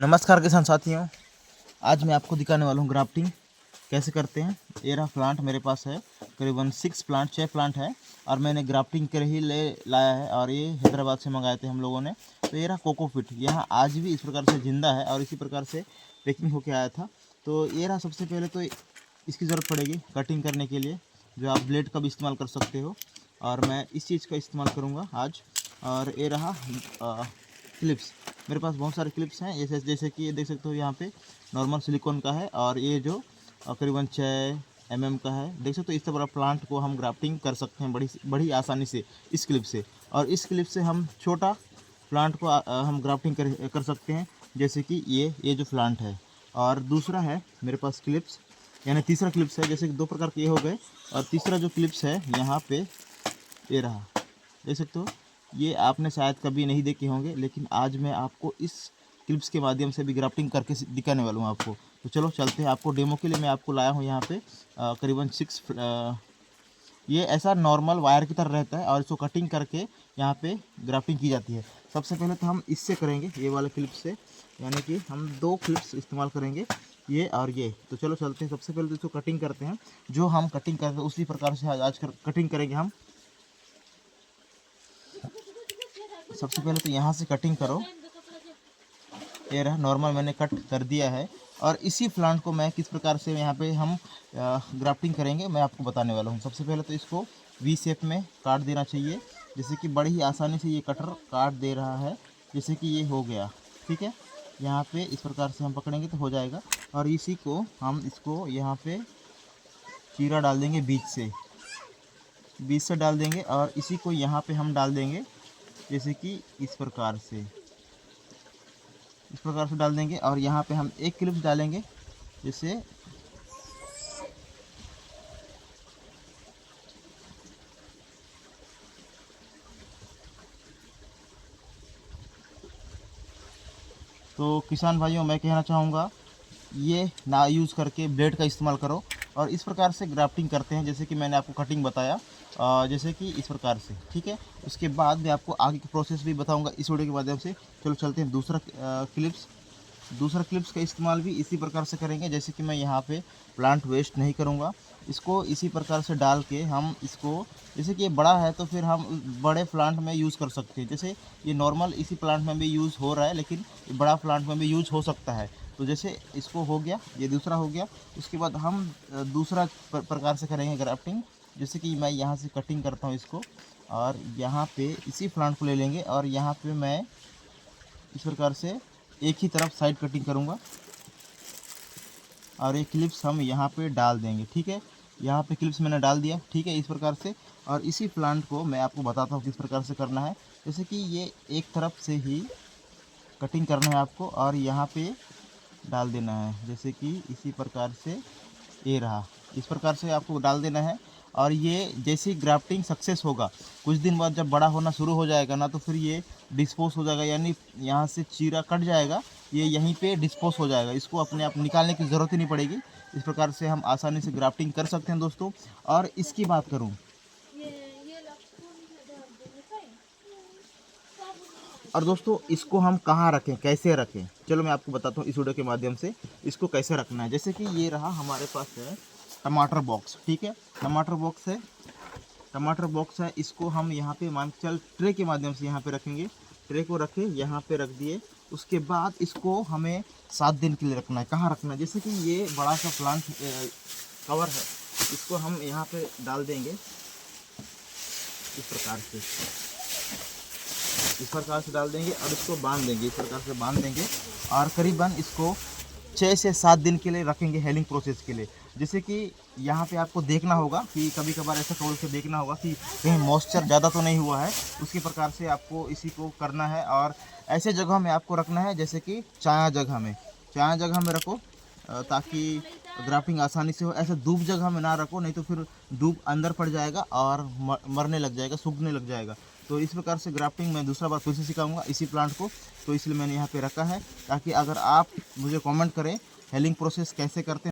नमस्कार किसान साथियों, आज मैं आपको दिखाने वाला हूँ ग्राफ्टिंग कैसे करते हैं। ये रहा प्लांट मेरे पास है, करीबन 6 प्लांट है और मैंने ग्राफ्टिंग कर ही ले लाया है और ये हैदराबाद से मंगाए थे हम लोगों ने। तो ये रहा कोकोपीट, यहाँ आज भी इस प्रकार से ज़िंदा है और इसी प्रकार से पैकिंग होके आया था। तो ये रहा, सबसे पहले तो इसकी ज़रूरत पड़ेगी कटिंग करने के लिए, जो आप ब्लेड का भी इस्तेमाल कर सकते हो और मैं इस चीज़ का इस्तेमाल करूँगा आज। और ये रहा क्लिप्स, मेरे पास बहुत सारे क्लिप्स हैं, जैसे कि ये देख सकते हो, यहाँ पे नॉर्मल सिलिकॉन का है और ये जो करीबन 6 mm का है। देख सकते हो, इस तरह प्लांट को हम ग्राफ्टिंग कर सकते हैं बड़ी आसानी से इस क्लिप से। और इस क्लिप से हम छोटा प्लांट को हम ग्राफ्टिंग कर सकते हैं, जैसे कि ये जो प्लांट है। और दूसरा है मेरे पास क्लिप्स, यानी तीसरा क्लिप्स है, जैसे कि 2 प्रकार के ये हो गए। और तीसरा जो क्लिप्स है यहाँ पे ये रहा, देख सकते हो, ये आपने शायद कभी नहीं देखे होंगे, लेकिन आज मैं आपको इस क्लिप्स के माध्यम से भी ग्राफ्टिंग करके दिखाने वाला हूँ आपको। तो चलो चलते हैं, आपको डेमो के लिए मैं आपको लाया हूँ यहाँ पे करीबन 6। ये ऐसा नॉर्मल वायर की तरह रहता है और इसको कटिंग करके यहाँ पे ग्राफ्टिंग की जाती है। सबसे पहले तो हम इससे करेंगे, ये वाले क्लिप से, यानी कि हम 2 क्लिप्स इस्तेमाल करेंगे, ये और ये। तो चलो चलते हैं, सबसे पहले तो इसको कटिंग करते हैं। जो हम कटिंग करते हैं उसी प्रकार से आज कटिंग करेंगे हम। सबसे पहले तो यहाँ से कटिंग करो, ये रहा नॉर्मल मैंने कट कर दिया है। और इसी प्लांट को मैं किस प्रकार से यहाँ पे हम ग्राफ्टिंग करेंगे मैं आपको बताने वाला हूँ। सबसे पहले तो इसको वी शेप में काट देना चाहिए, जैसे कि बड़ी ही आसानी से ये कटर काट दे रहा है, जैसे कि ये हो गया। ठीक है, यहाँ पे इस प्रकार से हम पकड़ेंगे तो हो जाएगा। और इसी को हम इसको यहाँ पे चीरा डाल देंगे, बीच से डाल देंगे और इसी को यहाँ पे हम डाल देंगे, जैसे कि इस प्रकार से डाल देंगे। और यहाँ पे हम एक क्लिप डालेंगे, जैसे तो किसान भाइयों, मैं कहना चाहूँगा ये ना यूज़ करके ब्लेड का इस्तेमाल करो और इस प्रकार से ग्राफ्टिंग करते हैं, जैसे कि मैंने आपको कटिंग बताया, जैसे कि इस प्रकार से। ठीक है, उसके बाद मैं आपको आगे की प्रोसेस भी बताऊंगा इस वीडियो के माध्यम से। चलो चलते हैं, दूसरा क्लिप्स का इस्तेमाल भी इसी प्रकार से करेंगे, जैसे कि मैं यहाँ पे प्लांट वेस्ट नहीं करूँगा, इसको इसी प्रकार से डाल के हम इसको, जैसे कि ये बड़ा है तो फिर हम बड़े प्लांट में यूज़ कर सकते हैं। जैसे ये नॉर्मल इसी प्लांट में भी यूज़ हो रहा है, लेकिन ये बड़ा प्लांट में भी यूज़ हो सकता है। तो जैसे इसको हो गया, ये दूसरा हो गया। उसके बाद हम दूसरा प्रकार से करेंगे ग्राफ्टिंग, जैसे कि मैं यहाँ से कटिंग करता हूँ इसको और यहाँ पे इसी प्लांट को ले लेंगे और यहाँ पे मैं इस प्रकार से एक ही तरफ साइड कटिंग करूँगा और ये क्लिप्स हम यहाँ पे डाल देंगे। ठीक है, यहाँ पे क्लिप्स मैंने डाल दिया। ठीक है, इस प्रकार से। और इसी प्लांट को मैं आपको बताता हूँ किस प्रकार से करना है। जैसे कि ये एक तरफ से ही कटिंग करना है आपको और यहाँ पे डाल देना है, जैसे कि इसी प्रकार से। ये रहा, इस प्रकार से आपको डाल देना है। और ये जैसे ही ग्राफ्टिंग सक्सेस होगा, कुछ दिन बाद जब बड़ा होना शुरू हो जाएगा ना, तो फिर ये डिस्पोज हो जाएगा, यानी यहाँ से चीरा कट जाएगा, ये यहीं पे डिस्पोज हो जाएगा। इसको अपने आप निकालने की ज़रूरत ही नहीं पड़ेगी। इस प्रकार से हम आसानी से ग्राफ्टिंग कर सकते हैं दोस्तों। और इसकी बात करूँ, और दोस्तों इसको हम कहाँ रखें, कैसे रखें, चलो मैं आपको बताता हूँ इस वीडियो के माध्यम से इसको कैसे रखना है। जैसे कि ये रहा हमारे पास है टमाटर बॉक्स। ठीक है, टमाटर बॉक्स है, इसको हम यहाँ पे मान चल ट्रे के माध्यम से यहाँ पे रखेंगे। ट्रे को रखे, यहाँ पे रख दिए। उसके बाद इसको हमें 7 दिन के लिए रखना है। कहाँ रखना है, जैसे कि ये बड़ा सा प्लांट कवर है, इसको हम यहाँ पे डाल देंगे इस प्रकार से डाल देंगे और इसको बांध देंगे, इस प्रकार से बांध देंगे। और करीबन इसको 6 से 7 दिन के लिए रखेंगे हेलिंग प्रोसेस के लिए। जैसे कि यहाँ पे आपको देखना होगा कि कभी कभार ऐसा तोड़ के देखना होगा कि कहीं मॉइस्चर ज़्यादा तो नहीं हुआ है, उसी प्रकार से आपको इसी को करना है। और ऐसे जगह में आपको रखना है, जैसे कि छाया जगह में रखो, ताकि ग्राफ्टिंग आसानी से हो। ऐसे धूप जगह में ना रखो, नहीं तो फिर धूप अंदर पड़ जाएगा और मरने लग जाएगा, सूखने लग जाएगा। तो इस प्रकार से ग्राफ्टिंग मैं दूसरा बार फिर से सिखाऊंगा इसी प्लांट को, तो इसलिए मैंने यहाँ पे रखा है, ताकि अगर आप मुझे कमेंट करें हेलिंग प्रोसेस कैसे करते हैं।